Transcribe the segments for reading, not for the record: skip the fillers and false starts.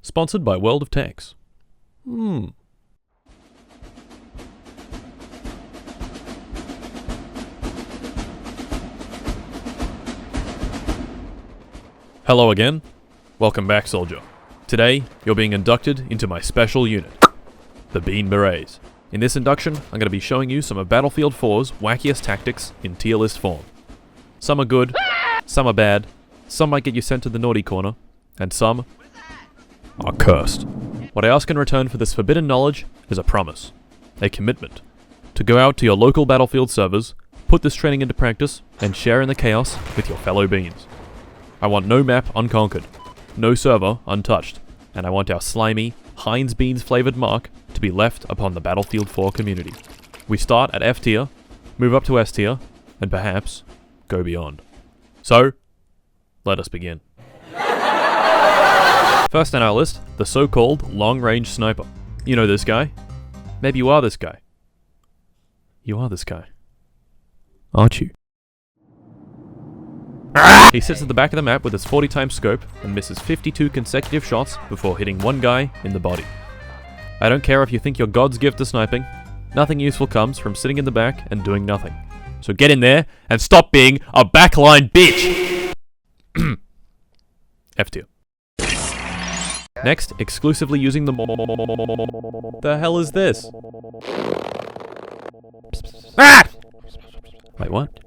Sponsored by World of Tanks. Hello again. Welcome back, soldier. Today, you're being inducted into my special unit, the Bean Berets. In this induction, I'm going to be showing you some of Battlefield 4's wackiest tactics in tier list form. Some are good, some are bad, some might get you sent to the naughty corner, and some are cursed. What I ask in return for this forbidden knowledge is a promise, a commitment, to go out to your local Battlefield servers, put this training into practice, and share in the chaos with your fellow beans. I want no map unconquered, no server untouched, and I want our slimy, Heinz Beans flavoured mark to be left upon the Battlefield 4 community. We start at F tier, move up to S tier, and perhaps go beyond. So, let us begin. First on our list, the so-called long-range sniper. You know this guy? Maybe you are this guy. You are this guy. Aren't you? He sits at the back of the map with his 40x scope and misses 52 consecutive shots before hitting one guy in the body. I don't care if you think you're God's gift to sniping, nothing useful comes from sitting in the back and doing nothing. So get in there and stop being a backline bitch! F tier. Next, exclusively using the The hell is this? Ah! Wait, what?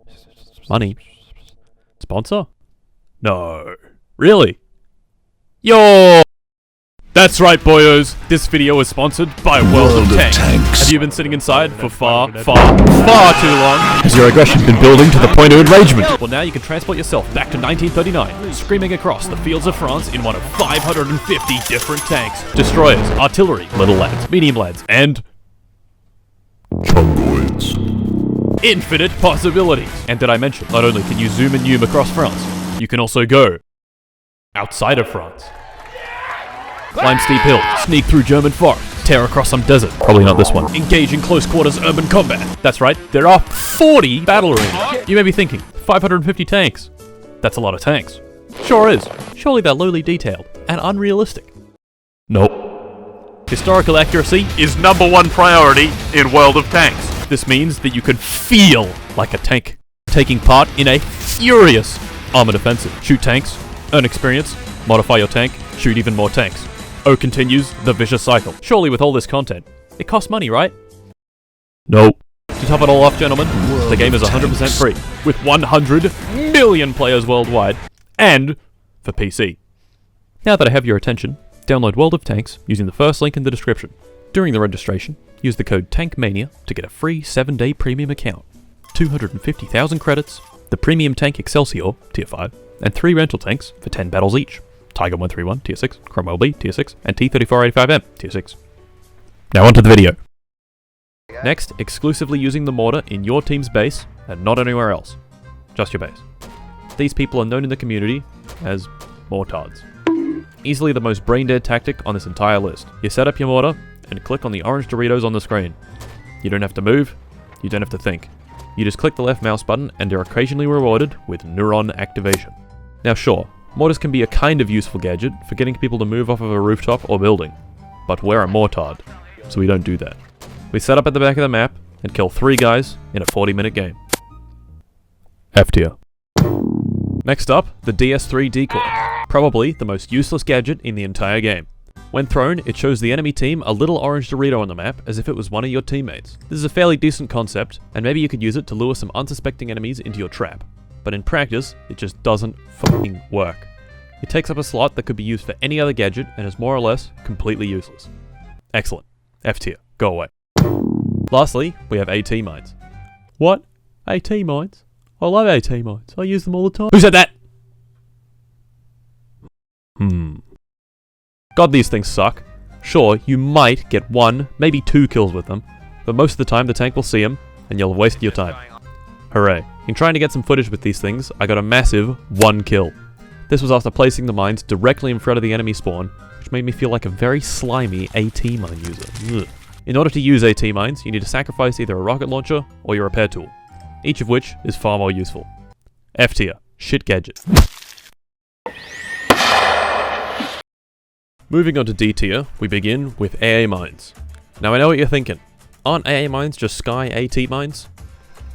Money? Sponsor? No. Really? Yo! That's right, boyos. This video is sponsored by World of Tanks. Have you been sitting inside for far too long? Has your aggression been building to the point of enragement? Well, now you can transport yourself back to 1939, screaming across the fields of France in one of 550 different tanks. Destroyers, artillery, little lads, medium lads, and chungoids. Infinite possibilities. And did I mention, not only can you zoom and zoom across France, you can also go outside of France. Climb steep hills, sneak through German forests, tear across some desert. Probably not this one. Engage in close quarters urban combat. That's right, there are 40 battle arenas. You may be thinking, 550 tanks. That's a lot of tanks. Sure is. Surely they're lowly detailed and unrealistic. Nope. Historical accuracy is #1 priority in World of Tanks. This means that you can feel like a tank, taking part in a furious armored offensive. Shoot tanks, earn experience, modify your tank, shoot even more tanks. O continues the vicious cycle. Surely with all this content, it costs money, right? Nope. To top it all off, gentlemen, the game is 100% free, with 100 million players worldwide, and for PC. Now that I have your attention, download World of Tanks using the first link in the description. During the registration, use the code TANKMANIA to get a free 7-day premium account, 250,000 credits, the premium tank Excelsior, tier 5, and 3 rental tanks for 10 battles each. Tiger 131, tier 6, Cromwell B, tier 6, and T-3485M, tier 6. Now onto the video. Next, exclusively using the mortar in your team's base and not anywhere else. Just your base. These people are known in the community as mortards. Easily the most brain-dead tactic on this entire list. You set up your mortar and click on the orange Doritos on the screen. You don't have to move, you don't have to think. You just click the left mouse button and are occasionally rewarded with neuron activation. Now sure, mortars can be a kind of useful gadget for getting people to move off of a rooftop or building, but we're a mortard, so we don't do that. We set up at the back of the map and kill 3 guys in a 40-minute game. F tier. Next up, the DS3 decoy. Probably the most useless gadget in the entire game. When thrown, it shows the enemy team a little orange Dorito on the map as if it was one of your teammates. This is a fairly decent concept, and maybe you could use it to lure some unsuspecting enemies into your trap. But in practice, it just doesn't fucking work. It takes up a slot that could be used for any other gadget and is more or less completely useless. Excellent. F tier. Go away. Lastly, we have AT mines. What? AT mines? I love AT mines. I use them all the time. Who said that? God, these things suck. Sure, you might get 1, maybe 2 kills with them, but most of the time the tank will see them, and you'll have wasted your time. Hooray. In trying to get some footage with these things, I got a massive 1 kill. This was after placing the mines directly in front of the enemy spawn, which made me feel like a very slimy AT mine user. Ugh. In order to use AT mines, you need to sacrifice either a rocket launcher or your repair tool, each of which is far more useful. F tier. Shit gadget. Moving on to D tier, we begin with AA mines. Now I know what you're thinking. Aren't AA mines just Sky AT mines?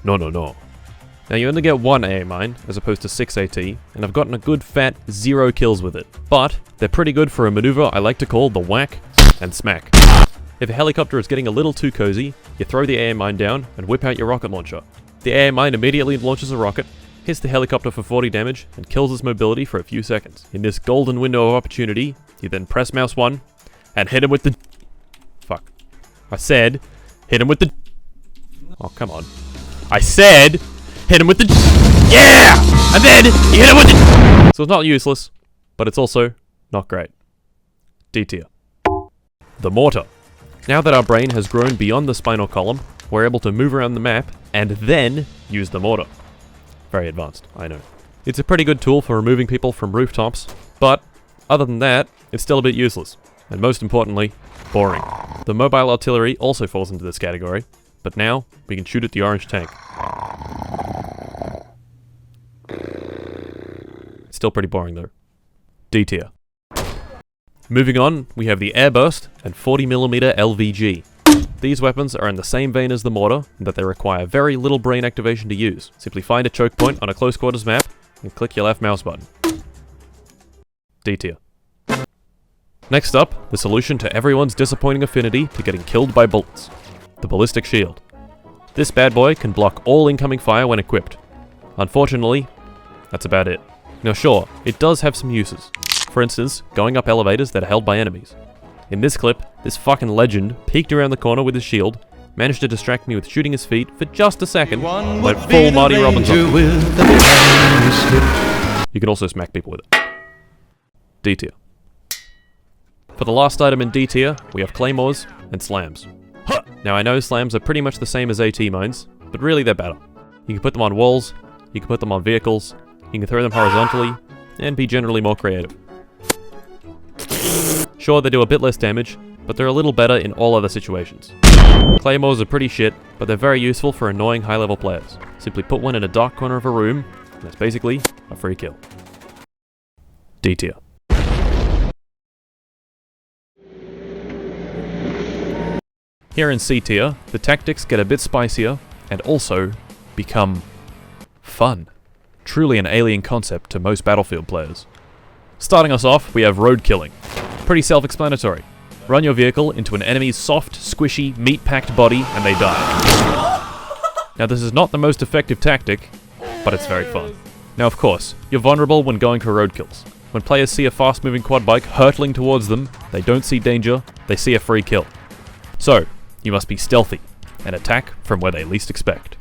No. Now you only get 1 AA mine, as opposed to 6 AT, and I've gotten a good fat 0 kills with it. But, they're pretty good for a maneuver I like to call the whack and smack. If a helicopter is getting a little too cozy, you throw the AA mine down and whip out your rocket launcher. The AA mine immediately launches a rocket, hits the helicopter for 40 damage, and kills its mobility for a few seconds. In this golden window of opportunity, you then press mouse 1, and hit him with the... Fuck. I said, hit him with the... Oh, come on. I said... Hit him with the... Yeah! And then, you hit him with the... So it's not useless, but it's also not great. D tier. The mortar. Now that our brain has grown beyond the spinal column, we're able to move around the map, and then use the mortar. Very advanced, I know. It's a pretty good tool for removing people from rooftops, but other than that, it's still a bit useless. And most importantly, boring. The mobile artillery also falls into this category, but now we can shoot at the orange tank. Still pretty boring though. D tier. Moving on, we have the airburst and 40mm LVG. These weapons are in the same vein as the mortar, in that they require very little brain activation to use. Simply find a choke point on a close quarters map, and click your left mouse button. D tier. Next up, the solution to everyone's disappointing affinity to getting killed by bullets. The ballistic shield. This bad boy can block all incoming fire when equipped. Unfortunately, that's about it. Now sure, it does have some uses. For instance, going up elevators that are held by enemies. In this clip, this fucking legend peeked around the corner with his shield, managed to distract me with shooting his feet for just a second, went full Marty Robbins on. You can also smack people with it. D tier. For the last item in D tier, we have claymores and slams. Now I know slams are pretty much the same as AT mines, but really they're better. You can put them on walls, you can put them on vehicles, you can throw them horizontally, and be generally more creative. Sure, they do a bit less damage, but they're a little better in all other situations. Claymores are pretty shit, but they're very useful for annoying high-level players. Simply put one in a dark corner of a room, and that's basically a free kill. D tier. Here in C tier, the tactics get a bit spicier, and also become fun. Truly an alien concept to most Battlefield players. Starting us off, we have road killing. Pretty self-explanatory. Run your vehicle into an enemy's soft, squishy, meat-packed body, and they die. Now this is not the most effective tactic, but it's very fun. Now of course, you're vulnerable when going for road kills. When players see a fast-moving quad bike hurtling towards them, they don't see danger, they see a free kill. So, you must be stealthy, and attack from where they least expect.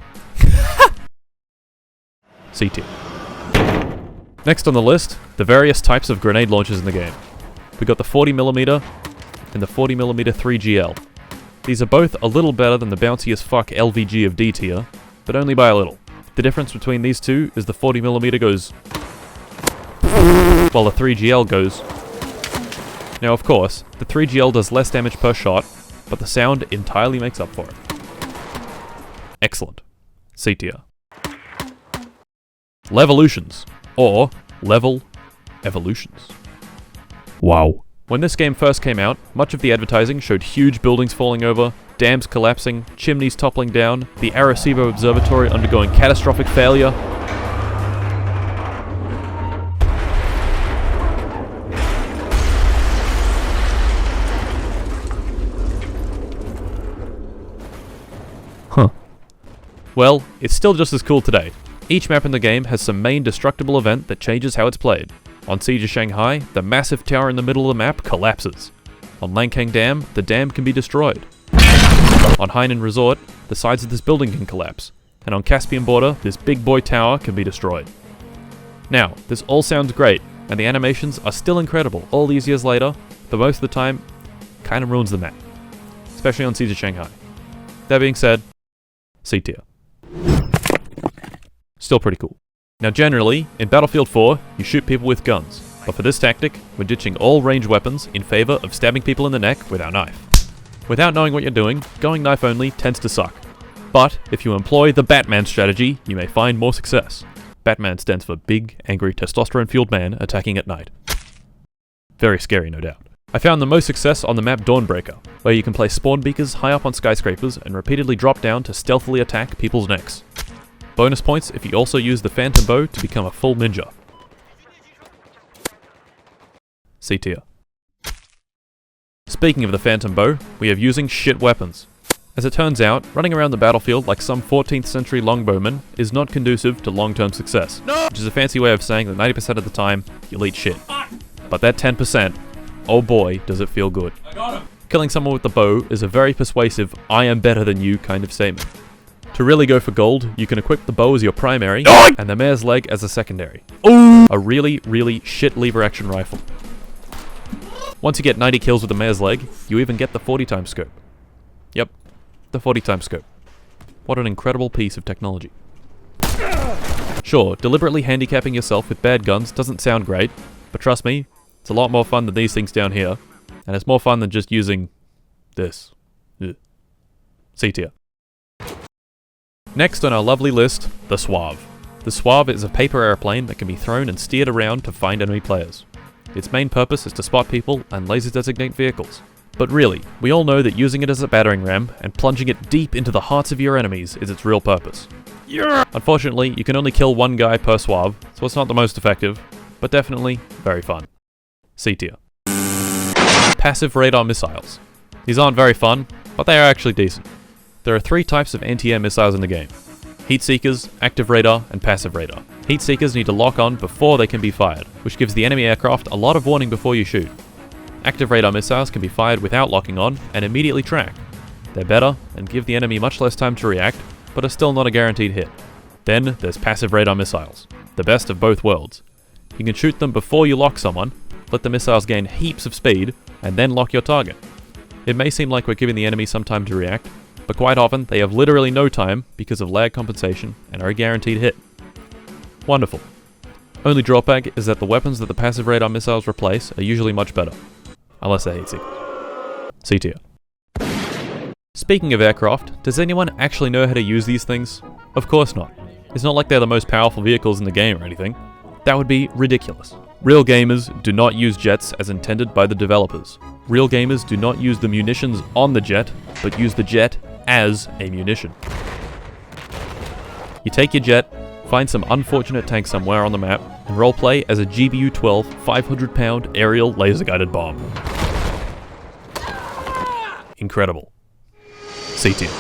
C tier. Next on the list, the various types of grenade launchers in the game. We got the 40mm and the 40mm 3GL. These are both a little better than the bouncy as fuck LVG of D tier, but only by a little. The difference between these two is the 40mm goes while the 3GL goes. Now of course, the 3GL does less damage per shot, but the sound entirely makes up for it. Excellent. C tier. Levolutions, or level evolutions. Wow. When this game first came out, much of the advertising showed huge buildings falling over, dams collapsing, chimneys toppling down, the Arecibo Observatory undergoing catastrophic failure. Huh. Well, it's still just as cool today. Each map in the game has some main destructible event that changes how it's played. On Siege of Shanghai, the massive tower in the middle of the map collapses. On Lankang Dam, the dam can be destroyed. On Hainan Resort, the sides of this building can collapse. And on Caspian Border, this big boy tower can be destroyed. Now, this all sounds great, and the animations are still incredible all these years later, but most of the time, kinda ruins the map. Especially on Siege of Shanghai. That being said, C tier. Still pretty cool. Now generally, in Battlefield 4, you shoot people with guns, but for this tactic, we're ditching all ranged weapons in favor of stabbing people in the neck with our knife. Without knowing what you're doing, going knife only tends to suck. But if you employ the Batman strategy, you may find more success. Batman stands for big, angry, testosterone-fueled man attacking at night. Very scary, no doubt. I found the most success on the map Dawnbreaker, where you can place spawn beakers high up on skyscrapers and repeatedly drop down to stealthily attack people's necks. Bonus points if you also use the phantom bow to become a full ninja. C tier. Speaking of the phantom bow, we have using shit weapons. As it turns out, running around the battlefield like some 14th century longbowman is not conducive to long-term success, which is a fancy way of saying that 90% of the time, you'll eat shit. But that 10%, oh boy, does it feel good. Killing someone with the bow is a very persuasive, I am better than you kind of statement. To really go for gold, you can equip the bow as your primary, and the mare's leg as a secondary. A really, really shit lever action rifle. Once you get 90 kills with the mare's leg, you even get the 40x scope. Yep, the 40x scope. What an incredible piece of technology. Sure, deliberately handicapping yourself with bad guns doesn't sound great, but trust me, it's a lot more fun than these things down here, and it's more fun than just using this. C tier. Next on our lovely list, the Suave. The Suave is a paper airplane that can be thrown and steered around to find enemy players. Its main purpose is to spot people and laser designate vehicles. But really, we all know that using it as a battering ram and plunging it deep into the hearts of your enemies is its real purpose. Unfortunately, you can only kill one guy per Suave, so it's not the most effective, but definitely very fun. C tier. Passive radar missiles. These aren't very fun, but they are actually decent. There are 3 types of anti-air missiles in the game. Heat Seekers, Active Radar, and Passive Radar. Heat Seekers need to lock on before they can be fired, which gives the enemy aircraft a lot of warning before you shoot. Active Radar missiles can be fired without locking on and immediately track. They're better and give the enemy much less time to react, but are still not a guaranteed hit. Then there's Passive Radar missiles, the best of both worlds. You can shoot them before you lock someone, let the missiles gain heaps of speed, and then lock your target. It may seem like we're giving the enemy some time to react, but quite often they have literally no time because of lag compensation and are a guaranteed hit. Wonderful. Only drawback is that the weapons that the passive radar missiles replace are usually much better. Unless they're heat seekers. C tier. Speaking of aircraft, does anyone actually know how to use these things? Of course not. It's not like they're the most powerful vehicles in the game or anything. That would be ridiculous. Real gamers do not use jets as intended by the developers. Real gamers do not use the munitions on the jet, but use the jet as a munition. You take your jet, find some unfortunate tank somewhere on the map, and roleplay as a GBU-12 500-pound aerial laser-guided bomb. Incredible. C tier.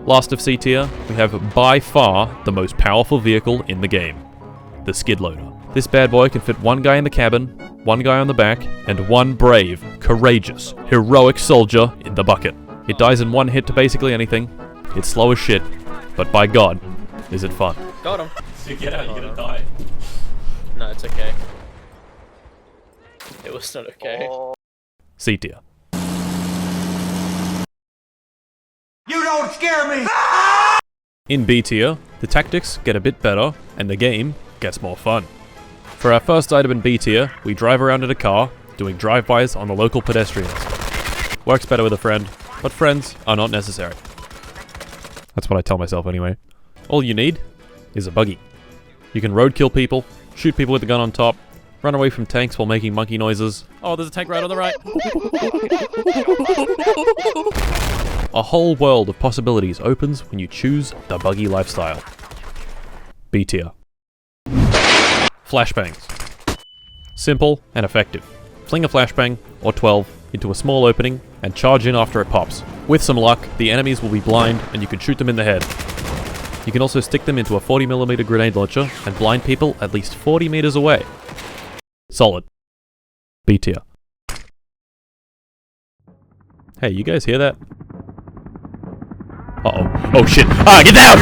Last of C tier, we have by far the most powerful vehicle in the game. The skid loader. This bad boy can fit one guy in the cabin, one guy on the back, and one brave, courageous, heroic soldier in the bucket. It dies in one hit to basically anything. It's slow as shit, but by God, is it fun. Got him. So get out, you're gonna die. No, it's okay. It was not okay. C tier. You don't scare me! In B tier, the tactics get a bit better, and the game gets more fun. For our first item in B tier, we drive around in a car, doing drive-bys on the local pedestrians. Works better with a friend, but friends are not necessary. That's what I tell myself anyway. All you need is a buggy. You can roadkill people, shoot people with the gun on top, run away from tanks while making monkey noises. Oh, there's a tank right on the right. A whole world of possibilities opens when you choose the buggy lifestyle. B tier. Flashbangs. Simple and effective. Fling a flashbang, or 12, into a small opening and charge in after it pops. With some luck, the enemies will be blind and you can shoot them in the head. You can also stick them into a 40mm grenade launcher and blind people at least 40 meters away. Solid. B tier. Hey, you guys hear that? Uh-oh. Oh shit! Ah, get down!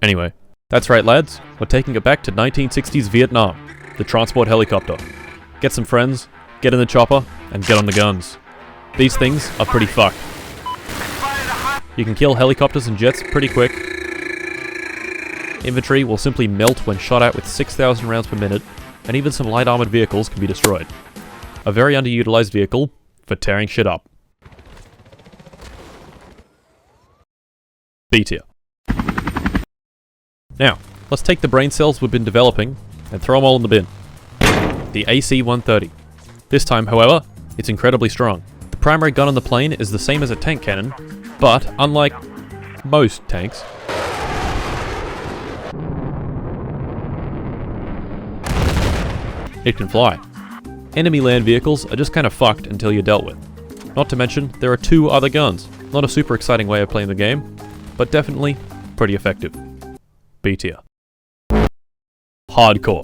Anyway, that's right lads, we're taking it back to 1960s Vietnam. The transport helicopter. Get some friends, get in the chopper, and get on the guns. These things are pretty fucked. You can kill helicopters and jets pretty quick. Infantry will simply melt when shot at with 6,000 rounds per minute, and even some light armored vehicles can be destroyed. A very underutilized vehicle for tearing shit up. B tier. Now, Let's take the brain cells we've been developing and throw them all in the bin. The AC-130. This time, however, it's incredibly strong. The primary gun on the plane is the same as a tank cannon, but unlike most tanks, it can fly. Enemy land vehicles are just kind of fucked until you're dealt with. Not to mention, there are 2 other guns. Not a super exciting way of playing the game, but definitely pretty effective. B tier. Hardcore,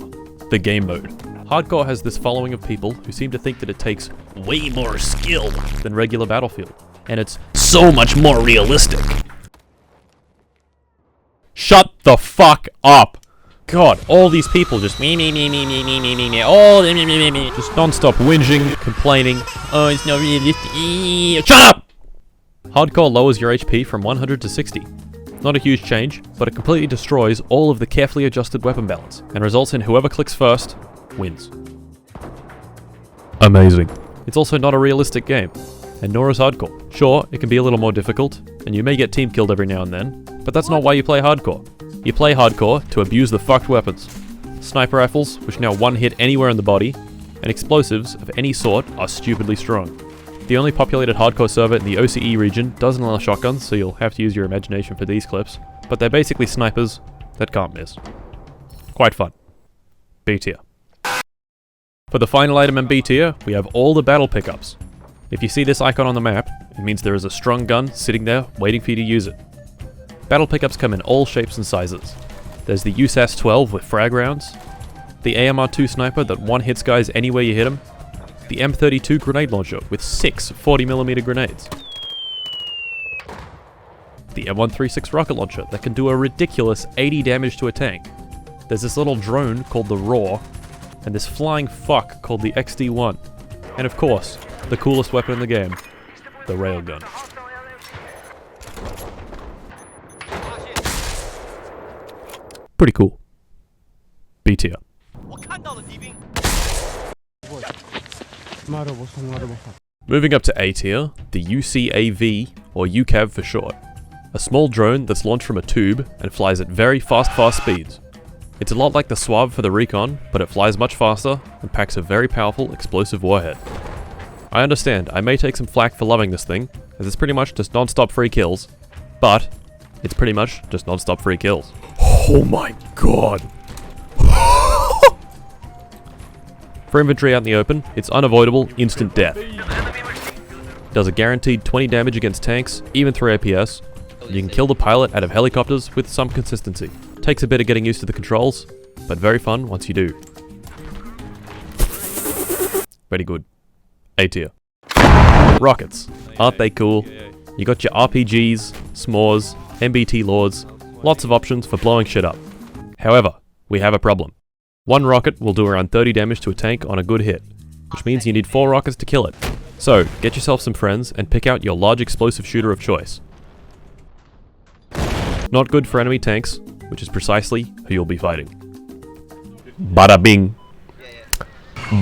the game mode. Hardcore has this following of people who seem to think that it takes way more skill than regular Battlefield, and it's so much more realistic. Shut the fuck up! God, all these people just all just non-stop whinging, complaining. Oh, it's not realistic. Shut up! Hardcore lowers your HP from 100 to 60. Not a huge change, but it completely destroys all of the carefully adjusted weapon balance, and results in whoever clicks first wins. Amazing. It's also not a realistic game, and nor is Hardcore. Sure, it can be a little more difficult, and you may get team killed every now and then, but that's not why you play Hardcore. You play Hardcore to abuse the fucked weapons. Sniper rifles, which now one hit anywhere in the body, and explosives of any sort are stupidly strong. The only populated Hardcore server in the OCE region doesn't allow shotguns, so you'll have to use your imagination for these clips, but they're basically snipers that can't miss. Quite fun. B tier. For the final item in B tier, we have all the battle pickups. If you see this icon on the map, it means there is a strong gun sitting there waiting for you to use it. Battle pickups come in all shapes and sizes. There's the USAS-12 with frag rounds, the AMR-2 sniper that one-hits guys anywhere you hit them, the M32 grenade launcher with 6 40mm grenades, the M136 rocket launcher that can do a ridiculous 80 damage to a tank. There's this little drone called the Roar, and this flying fuck called the XD-1, and of course, the coolest weapon in the game, the railgun. Pretty cool. B tier. Moving up to A tier, the UCAV, or UCAV for short. A small drone that's launched from a tube and flies at very fast speeds. It's a lot like the Swab for the Recon, but it flies much faster and packs a very powerful explosive warhead. I understand, I may take some flack for loving this thing, as it's pretty much just non-stop free kills, but it's pretty much just non-stop free kills. Oh my god! For infantry out in the open, it's unavoidable instant death. Does a guaranteed 20 damage against tanks, even through APS. You can kill the pilot out of helicopters with some consistency. Takes a bit of getting used to the controls, but very fun once you do. Very good. A tier. Rockets. Aren't they cool? You got your RPGs, s'mores, MBT lords, lots of options for blowing shit up. However, we have a problem. One rocket will do around 30 damage to a tank on a good hit, which means you need 4 rockets to kill it. So, get yourself some friends and pick out your large explosive shooter of choice. Not good for enemy tanks, which is precisely who you'll be fighting. Bada bing.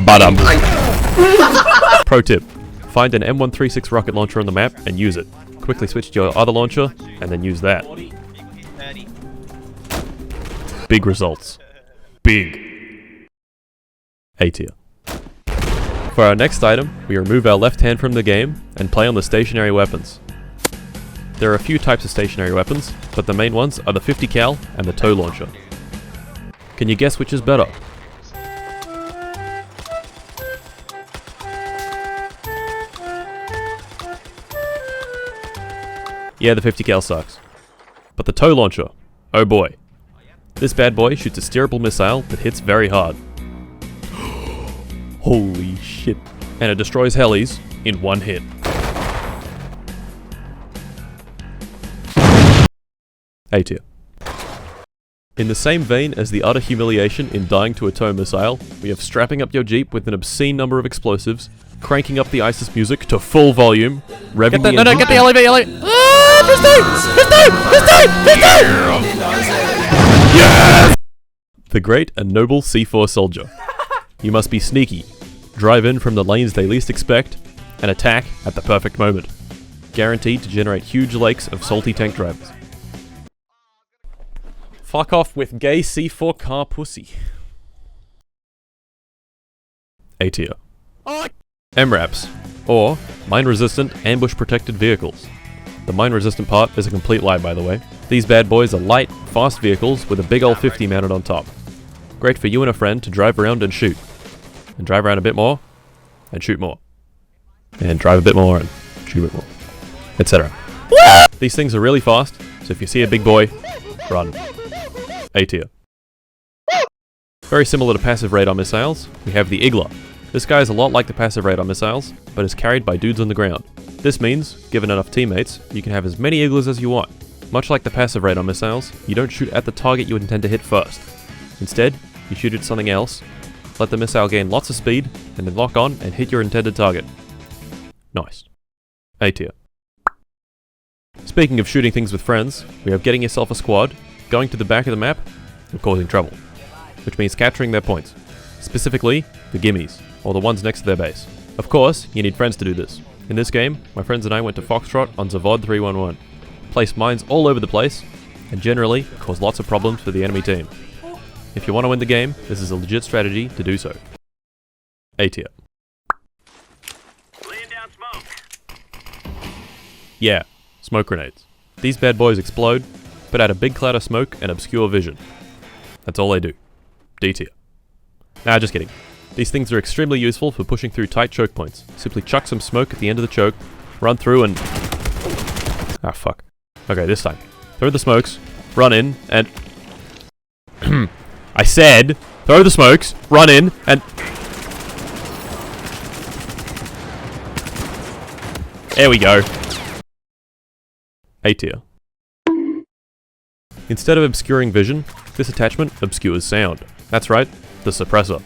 Bada bing. Pro tip. Find an M136 rocket launcher on the map and use it. Quickly switch to your other launcher and then use that. Big results. Big. A tier. For our next item, we remove our left hand from the game and play on the stationary weapons. There are a few types of stationary weapons, but the main ones are the 50 cal and the tow launcher. Can you guess which is better? Yeah, the 50 cal sucks. But the tow launcher, oh boy. This bad boy shoots a steerable missile that hits very hard. Holy shit. And it destroys helis in one hit. A tier. In the same vein as the utter humiliation in dying to a tow missile, we have strapping up your Jeep with an obscene number of explosives, cranking up the ISIS music to full volume, revving the engine. Get the elevator! Yes! The great and noble C4 soldier. You must be sneaky, drive in from the lanes they least expect, and attack at the perfect moment. Guaranteed to generate huge lakes of salty tank drivers. Fuck off with gay C4 car pussy. A tier. MRAPs, or mine-resistant, ambush-protected vehicles. The mine-resistant part is a complete lie, by the way. These bad boys are light, fast vehicles with a big old 50 mounted on top. Great for you and a friend to drive around and shoot. And drive around a bit more, and shoot more. And drive a bit more, and shoot a bit more. Etc. These things are really fast, so if you see a big boy, run. A tier. Very similar to passive radar missiles, we have the Igla. This guy is a lot like the passive radar missiles, but is carried by dudes on the ground. This means, given enough teammates, you can have as many Iglas as you want. Much like the passive radar missiles, you don't shoot at the target you intend to hit first. Instead, you shoot at something else, let the missile gain lots of speed, and then lock on and hit your intended target. Nice. A tier. Speaking of shooting things with friends, we have getting yourself a squad, going to the back of the map, and causing trouble. Which means capturing their points. Specifically, the gimmies, or the ones next to their base. Of course, you need friends to do this. In this game, my friends and I went to Foxtrot on Zavod 311, placed mines all over the place, and generally caused lots of problems for the enemy team. If you want to win the game, this is a legit strategy to do so. A tier. Laying down smoke. Yeah, smoke grenades. These bad boys explode, but add a big cloud of smoke and obscure vision. That's all they do. D tier. Nah, just kidding. These things are extremely useful for pushing through tight choke points. Simply chuck some smoke at the end of the choke, run through and... Ah, fuck. Okay, this time. Throw the smokes, run in, and... I said, throw the smokes, run in, and... There we go. A tier. Instead of obscuring vision, this attachment obscures sound. That's right, the suppressor.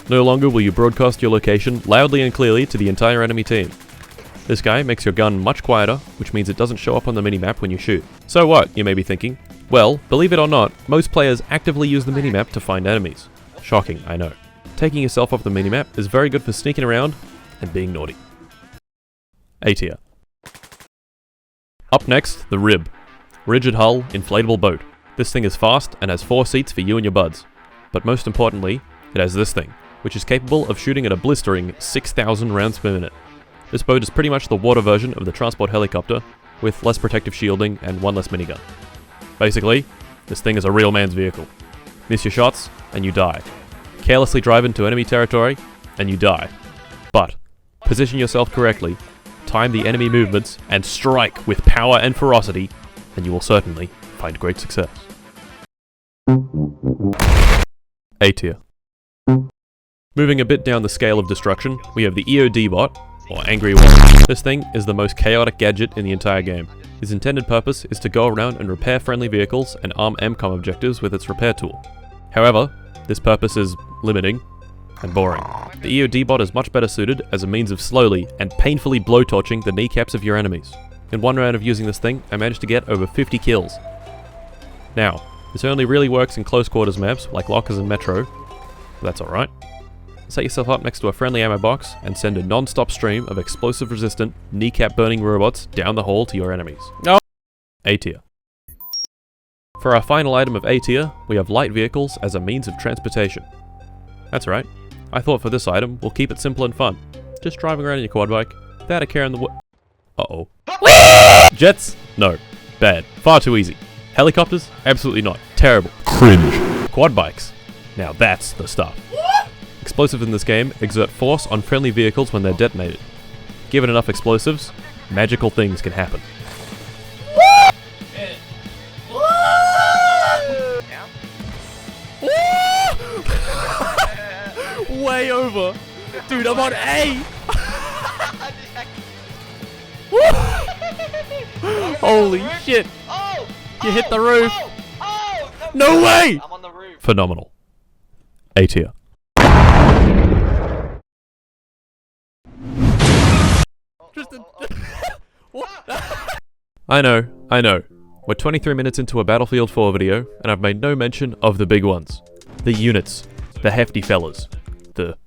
No longer will you broadcast your location loudly and clearly to the entire enemy team. This guy makes your gun much quieter, which means it doesn't show up on the minimap when you shoot. So what, you may be thinking? Well, believe it or not, most players actively use the minimap to find enemies. Shocking, I know. Taking yourself off the minimap is very good for sneaking around and being naughty. A tier. Up next, the RHIB. Rigid hull, inflatable boat. This thing is fast and has 4 seats for you and your buds. But most importantly, it has this thing, which is capable of shooting at a blistering 6,000 rounds per minute. This boat is pretty much the water version of the transport helicopter, with less protective shielding and 1 less minigun. Basically, this thing is a real man's vehicle. Miss your shots, and you die. Carelessly drive into enemy territory, and you die. But, position yourself correctly, time the enemy movements, and strike with power and ferocity, and you will certainly find great success. A tier. Moving a bit down the scale of destruction, we have the EOD bot, or Angry Warrior. This thing is the most chaotic gadget in the entire game. Its intended purpose is to go around and repair friendly vehicles and arm MCOM objectives with its repair tool. However, this purpose is limiting and boring. The EOD bot is much better suited as a means of slowly and painfully blowtorching the kneecaps of your enemies. In 1 round of using this thing, I managed to get over 50 kills. Now, this only really works in close quarters maps like Lockers and Metro, but that's alright. Set yourself up next to a friendly ammo box and send a non-stop stream of explosive resistant, kneecap burning robots down the hall to your enemies. No. A tier. For our final item of A tier, we have light vehicles as a means of transportation. That's right. I thought for this item, we'll keep it simple and fun. Just driving around in your quad bike, without a care in the Uh-oh. Jets? No. Bad. Far too easy. Helicopters? Absolutely not. Terrible. Cringe. Quad bikes? Now that's the stuff. Explosives in this game exert force on friendly vehicles when they're detonated. Given enough explosives, magical things can happen. Way over! Dude, I'm on A! Holy shit! You hit the roof! No way! I'm on the roof. Phenomenal. A tier. I know. We're 23 minutes into a Battlefield 4 video, and I've made no mention of the big ones. The units. The hefty fellas. The...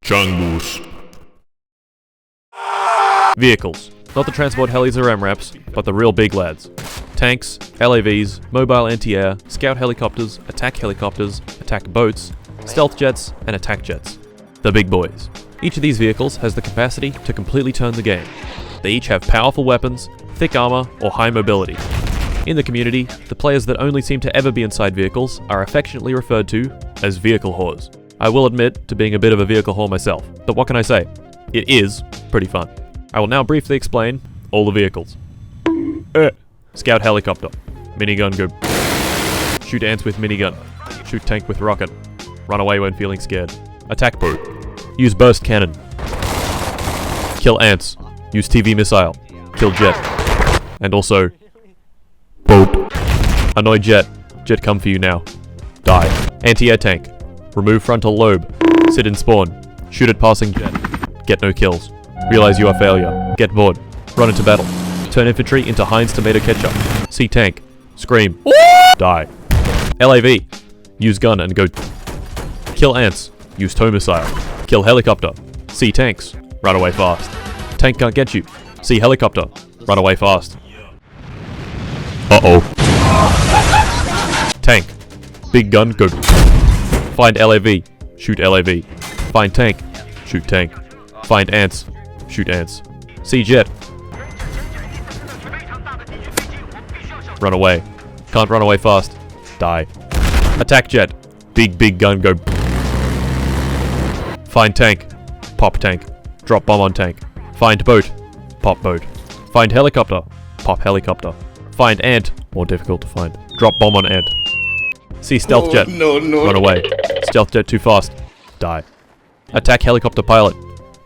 Jungus. Vehicles. Not the transport helis or MRAPs, but the real big lads. tanks, LAVs, mobile anti-air, scout helicopters, attack boats, stealth jets, and attack jets. The big boys. Each of these vehicles has the capacity to completely turn the game. They each have powerful weapons, thick armor, or high mobility. In the community, the players that only seem to ever be inside vehicles are affectionately referred to as vehicle whores. I will admit to being a bit of a vehicle whore myself, but what can I say? It is pretty fun. I will now briefly explain all the vehicles. Scout helicopter. Minigun go. Shoot ants with minigun. Shoot tank with rocket. Run away when feeling scared. Attack boat. Use burst cannon. Kill ants. Use TV missile. Kill jet. And also... boat. Annoy jet. Jet come for you now. Die. Anti-air tank. Remove frontal lobe. Sit in spawn. Shoot at passing jet. Get no kills. Realize you are failure. Get bored. Run into battle. Turn infantry into Heinz tomato ketchup. See tank. Scream. Die. LAV. Use gun and go. Kill ants. Use tow missile. Kill helicopter. See tanks. Run away fast. Tank can't get you. See helicopter. Run away fast. Uh-oh. Tank. Big gun, go. Find LAV. Shoot LAV. Find tank. Shoot tank. Find ants. Shoot ants. See jet. Run away. Can't run away fast. Die. Attack jet. Big gun, go. Find tank. Pop tank. Drop bomb on tank. Find boat. Pop boat. Find helicopter. Pop helicopter. Find ant. More difficult to find. Drop bomb on ant. See stealth jet. No. Run away. Stealth jet too fast. Die. Attack helicopter pilot.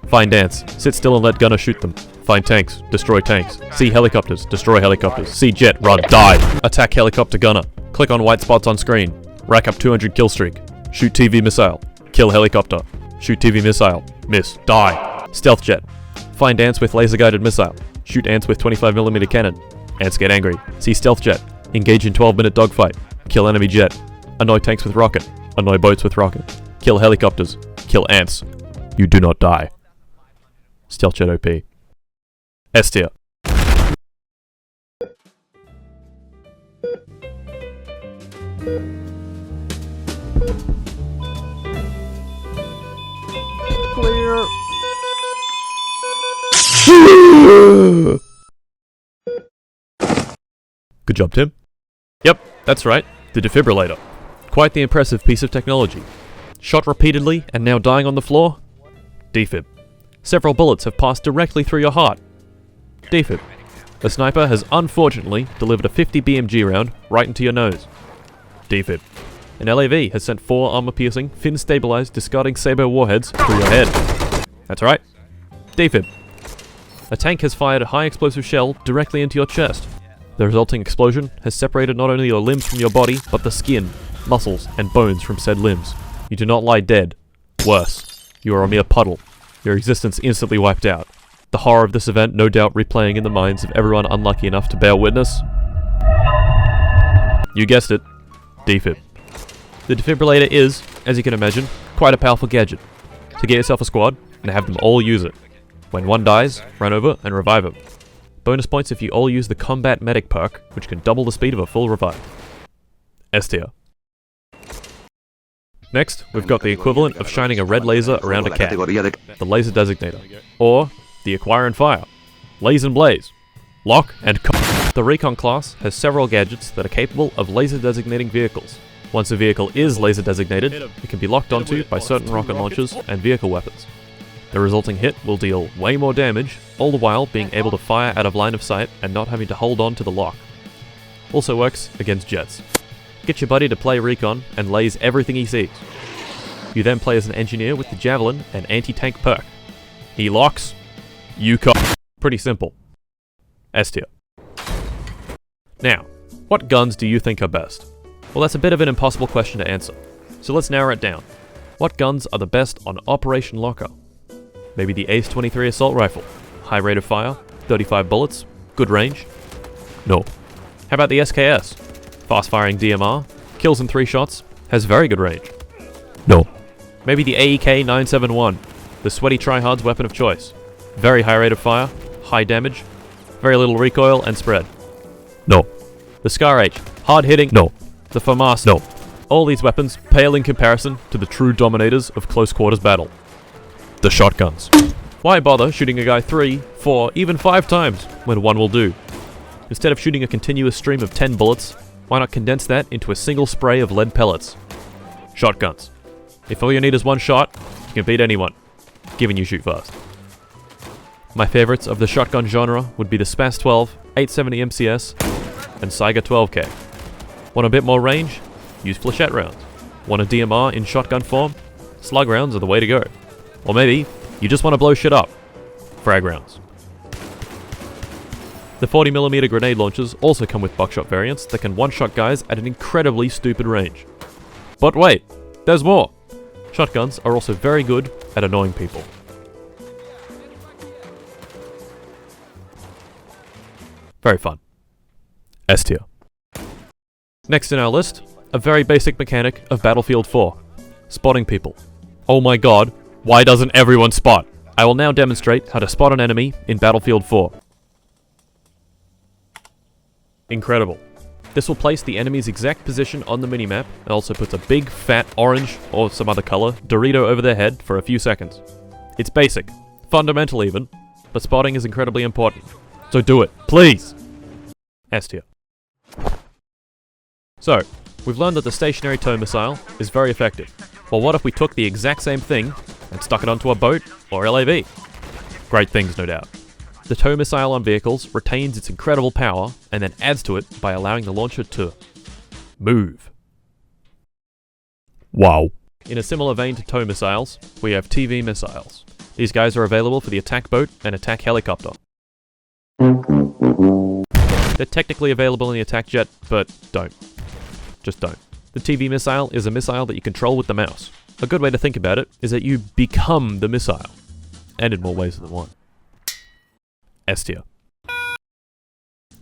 Find ants. Sit still and let gunner shoot them. Find tanks. Destroy tanks. See helicopters. Destroy helicopters. See jet. Run. Die. Attack helicopter gunner. Click on white spots on screen. Rack up 200 kill streak. Shoot TV missile. Kill helicopter. Shoot TV missile. Miss. Die. Stealth jet. Find ants with laser guided missile. Shoot ants with 25mm cannon. Ants get angry. See stealth jet. Engage in 12-minute dogfight. Kill enemy jet. Annoy tanks with rocket. Annoy boats with rocket. Kill helicopters. Kill ants. You do not die. Stealth jet OP. S tier. Clear. Good job, Tim. Yep, that's right. The defibrillator. Quite the impressive piece of technology. Shot repeatedly and now dying on the floor? Defib. Several bullets have passed directly through your heart. Defib. A sniper has unfortunately delivered a 50 BMG round right into your nose. Defib. An LAV has sent 4 armor-piercing, fin-stabilized, discarding saber warheads through your head. That's right. Defib. A tank has fired a high-explosive shell directly into your chest. The resulting explosion has separated not only your limbs from your body, but the skin, muscles, and bones from said limbs. You do not lie dead. Worse, you are a mere puddle. Your existence instantly wiped out. The horror of this event no doubt replaying in the minds of everyone unlucky enough to bear witness. You guessed it. Defib. The defibrillator is, as you can imagine, quite a powerful gadget. So get yourself a squad and have them all use it. When one dies, run over and revive him. Bonus points if you all use the Combat Medic perk, which can double the speed of a full revive. S tier. Next, we've got the equivalent of shining a red laser around a cat. The Laser Designator. Or, the Acquire and Fire. Laze and Blaze. Lock and cock. The Recon class has several gadgets that are capable of laser designating vehicles. Once a vehicle is laser designated, it can be locked onto by certain rocket launchers and vehicle weapons. The resulting hit will deal way more damage, all the while being able to fire out of line of sight and not having to hold on to the lock. Also works against jets. Get your buddy to play Recon and laze everything he sees. You then play as an engineer with the Javelin and anti-tank perk. He locks, you cock. Pretty simple. S tier. Now, what guns do you think are best? Well, that's a bit of an impossible question to answer, so let's narrow it down. What guns are the best on Operation Locker? Maybe the Ace-23 assault rifle. High rate of fire, 35 bullets, good range? No. How about the SKS? Fast-firing DMR, kills in 3 shots, has very good range. No. Maybe the AEK-971, the sweaty tryhard's weapon of choice. Very high rate of fire, high damage, very little recoil and spread. No. The Scar H, hard-hitting, no. The FAMAS, no. All these weapons pale in comparison to the true dominators of close quarters battle. The shotguns. Why bother shooting a guy 3, 4, even 5 times when one will do? Instead of shooting a continuous stream of 10 bullets, why not condense that into a single spray of lead pellets? Shotguns. If all you need is one shot, you can beat anyone, given you shoot fast. My favorites of the shotgun genre would be the SPAS 12, 870 MCS, and Saiga 12K. Want a bit more range? Use flechette rounds. Want a DMR in shotgun form? Slug rounds are the way to go. Or maybe you just want to blow shit up. Frag rounds. The 40mm grenade launchers also come with buckshot variants that can one-shot guys at an incredibly stupid range. But wait, there's more! Shotguns are also very good at annoying people. Very fun. S tier. Next in our list, a very basic mechanic of Battlefield 4. Spotting people. Oh my god, why doesn't everyone spot? I will now demonstrate how to spot an enemy in Battlefield 4. Incredible. This will place the enemy's exact position on the minimap and also puts a big, fat, orange, or some other color, Dorito over their head for a few seconds. It's basic, fundamental even, but spotting is incredibly important. So do it, please! S tier. So, we've learned that the stationary tow missile is very effective. Well, what if we took the exact same thing and stuck it onto a boat or LAV? Great things, no doubt. The tow missile on vehicles retains its incredible power and then adds to it by allowing the launcher to move. Wow. In a similar vein to tow missiles, we have TV missiles. These guys are available for the attack boat and attack helicopter. They're technically available in the attack jet, but don't. Just don't. The TV missile is a missile that you control with the mouse. A good way to think about it is that you become the missile, and in more ways than one. S tier.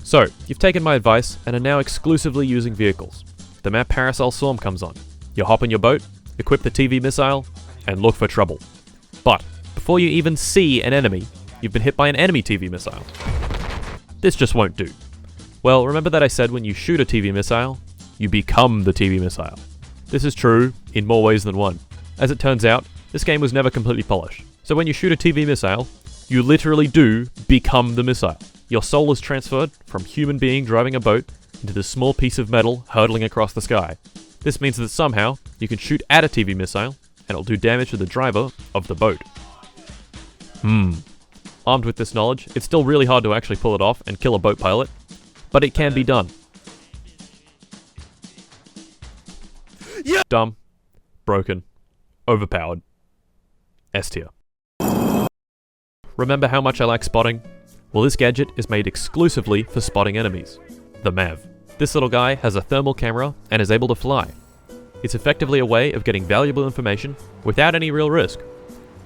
So, you've taken my advice and are now exclusively using vehicles. The map Parasol Storm comes on. You hop in your boat, equip the TV missile, and look for trouble. But, before you even see an enemy, you've been hit by an enemy TV missile. This just won't do. Well, remember that I said when you shoot a TV missile, you become the TV missile. This is true in more ways than one. As it turns out, this game was never completely polished. So when you shoot a TV missile, you literally do become the missile. Your soul is transferred from human being driving a boat into this small piece of metal hurtling across the sky. This means that somehow you can shoot at a TV missile and it'll do damage to the driver of the boat. Armed with this knowledge, it's still really hard to actually pull it off and kill a boat pilot, but it can be done. Yeah. Dumb, broken, overpowered. S tier. Remember how much I like spotting? Well, this gadget is made exclusively for spotting enemies. The MAV. This little guy has a thermal camera and is able to fly. It's effectively a way of getting valuable information without any real risk.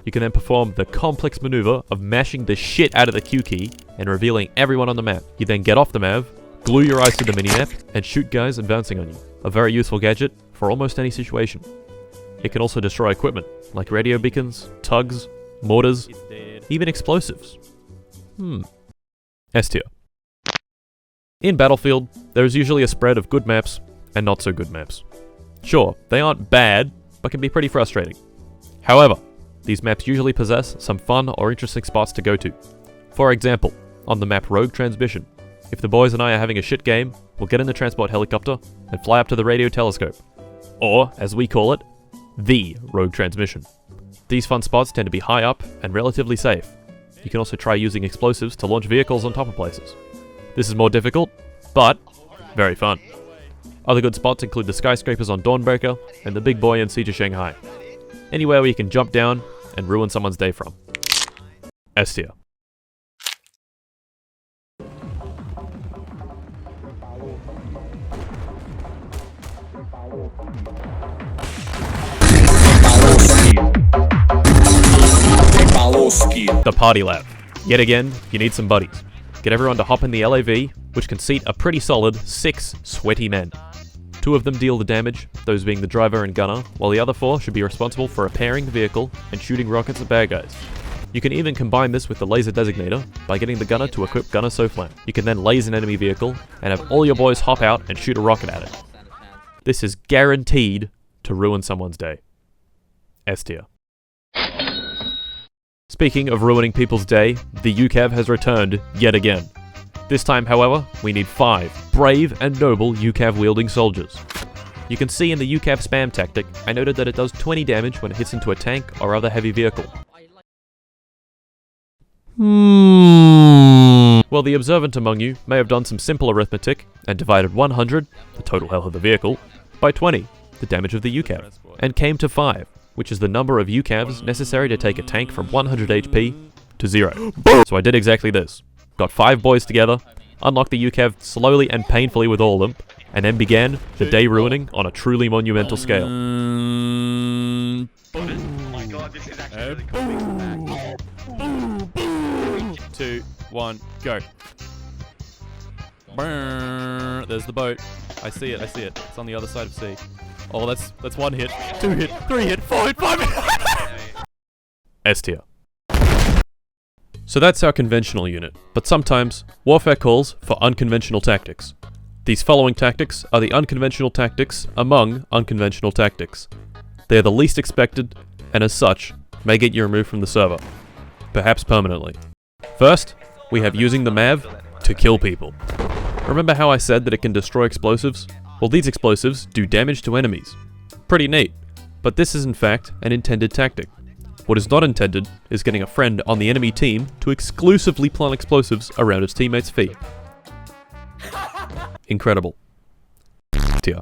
You can then perform the complex maneuver of mashing the shit out of the Q key and revealing everyone on the map. You then get off the MAV, glue your eyes to the minimap, and shoot guys advancing on you. A very useful gadget for almost any situation. It can also destroy equipment, like radio beacons, tugs, mortars, even explosives. S tier. In Battlefield, there is usually a spread of good maps and not so good maps. Sure, they aren't bad, but can be pretty frustrating. However, these maps usually possess some fun or interesting spots to go to. For example, on the map Rogue Transmission, if the boys and I are having a shit game, we'll get in the transport helicopter and fly up to the radio telescope. Or, as we call it, the Rogue Transmission. These fun spots tend to be high up and relatively safe. You can also try using explosives to launch vehicles on top of places. This is more difficult, but very fun. Other good spots include the skyscrapers on Dawnbreaker and the big boy in Siege of Shanghai. Anywhere where you can jump down and ruin someone's day from. S tier. The Party Lab. Yet again, you need some buddies. Get everyone to hop in the LAV, which can seat a pretty solid 6 sweaty men. 2 of them deal the damage, those being the driver and gunner, while the other 4 should be responsible for repairing the vehicle and shooting rockets at bad guys. You can even combine this with the laser designator by getting the gunner to equip gunner SOFLAM. You can then laze an enemy vehicle and have all your boys hop out and shoot a rocket at it. This is guaranteed to ruin someone's day. S tier. Speaking of ruining people's day, the UCAV has returned yet again. This time, however, we need 5 brave and noble UCAV-wielding soldiers. You can see in the UCAV spam tactic, I noted that it does 20 damage when it hits into a tank or other heavy vehicle. Well, the observant among you may have done some simple arithmetic and divided 100, the total health of the vehicle, by 20, the damage of the UCAV, and came to 5, which is the number of UCAVs necessary to take a tank from 100 HP to 0. So I did exactly this. Got 5 boys together, unlocked the UCAV slowly and painfully with all of them, and then began the day ruining on a truly monumental scale. Oh my god, this is actually really cool. 2, 1, go. There's the boat. I see it, I see it. It's on the other side of sea. Oh, that's 1 hit, 2 hit, 3 hit, 4 hit, 5 hit. S tier. So that's our conventional unit, but sometimes warfare calls for unconventional tactics. These following tactics are the unconventional tactics among unconventional tactics. They are the least expected, and as such, may get you removed from the server. Perhaps permanently. First, we have using the MAV to kill people. Remember how I said that it can destroy explosives? Well, these explosives do damage to enemies. Pretty neat, but this is in fact an intended tactic. What is not intended is getting a friend on the enemy team to exclusively plant explosives around its teammates' feet. Incredible. Tier.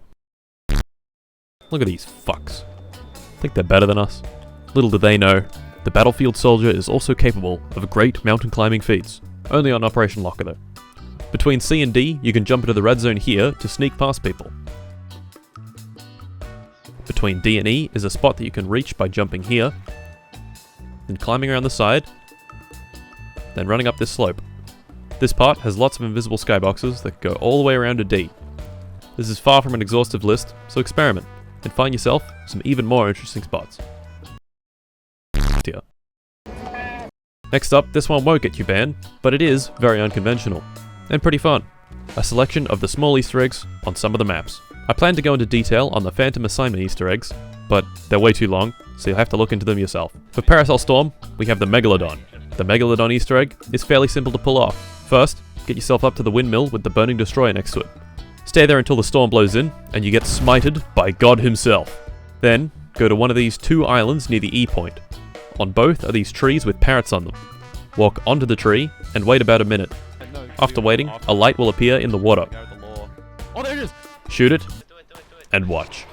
Look at these fucks. Think they're better than us? Little do they know, the battlefield soldier is also capable of great mountain climbing feats. Only on Operation Locker though. Between C and D, you can jump into the red zone here to sneak past people. Between D and E is a spot that you can reach by jumping here, then climbing around the side, then running up this slope. This part has lots of invisible skyboxes that go all the way around to D. This is far from an exhaustive list, so experiment, and find yourself some even more interesting spots. Tier. Next up, this one won't get you banned, but it is very unconventional, and pretty fun. A selection of the small Easter eggs on some of the maps. I plan to go into detail on the Phantom Assignment Easter eggs, but they're way too long, so you'll have to look into them yourself. For Parasol Storm, we have the Megalodon. The Megalodon Easter egg is fairly simple to pull off. First, get yourself up to the windmill with the burning destroyer next to it. Stay there until the storm blows in, and you get smited by God himself. Then, go to one of these 2 islands near the E point. On both are these trees with parrots on them. Walk onto the tree, and wait about a minute. After waiting, a light will appear in the water. Oh, there it is! Shoot it, And watch.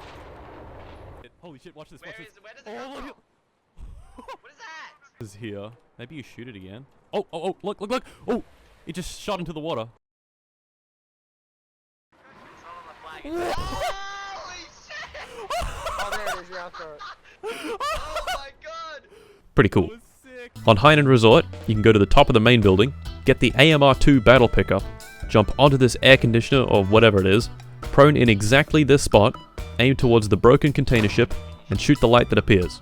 Holy shit, watch this, Where does it come from? What is that? Is here. Maybe you shoot it again. Oh, oh, oh, look, look, look! Oh! It just shot into the water. It's all on the flag. Holy shit! Oh, there it is, you're out there. Oh my god! Pretty cool. On Hainan Resort, you can go to the top of the main building, get the AMR-2 battle pickup, jump onto this air conditioner or whatever it is, prone in exactly this spot, aim towards the broken container ship, and shoot the light that appears.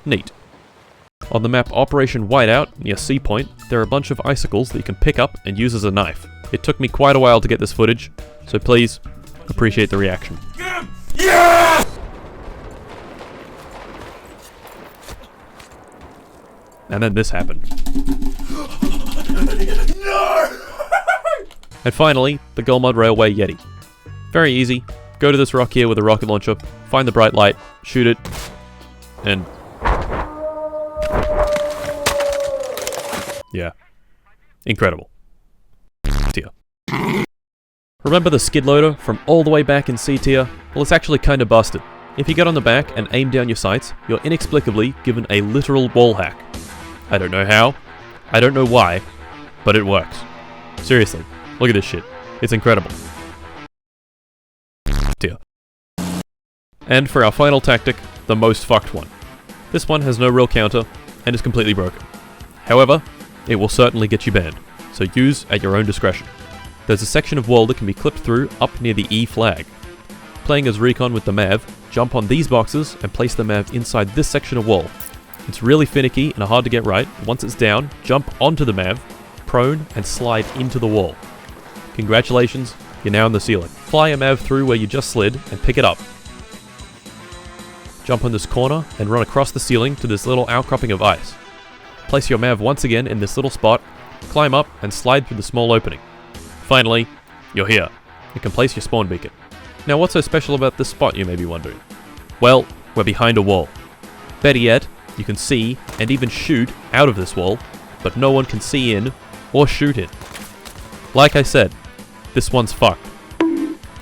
Neat. On the map Operation Whiteout, near Sea Point, there are a bunch of icicles that you can pick up and use as a knife. It took me quite a while to get this footage, so please, appreciate the reaction. Yeah! And then this happened. No! And finally, the Gulmud Railway Yeti. Very easy. Go to this rock here with a rocket launcher, find the bright light, shoot it, and... yeah. Incredible. Tier. Remember the skid loader from all the way back in C tier? Well, it's actually kinda busted. If you get on the back and aim down your sights, you're inexplicably given a literal wall hack. I don't know how, I don't know why, but it works. Seriously, look at this shit. It's incredible. Tier. And for our final tactic, the most fucked one. This one has no real counter, and is completely broken. However, it will certainly get you banned, so use at your own discretion. There's a section of wall that can be clipped through up near the E flag. Playing as Recon with the MAV, jump on these boxes and place the MAV inside this section of wall. It's really finicky and hard to get right. Once it's down, jump onto the MAV, prone, and slide into the wall. Congratulations, you're now on the ceiling. Fly a MAV through where you just slid and pick it up. Jump on this corner and run across the ceiling to this little outcropping of ice. Place your MAV once again in this little spot, climb up and slide through the small opening. Finally, you're here. You can place your spawn beacon. Now what's so special about this spot, you may be wondering? Well, we're behind a wall. Better yet, you can see and even shoot out of this wall, but no one can see in or shoot in. Like I said, this one's fucked.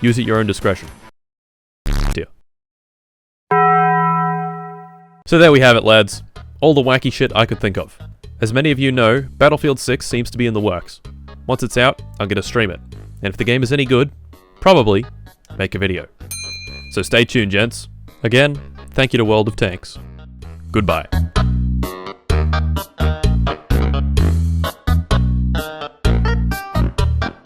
Use at your own discretion. Dear. So there we have it, lads. All the wacky shit I could think of. As many of you know, Battlefield 6 seems to be in the works. Once it's out, I'm gonna stream it. And if the game is any good, probably make a video. So stay tuned, gents. Again, thank you to World of Tanks. Goodbye.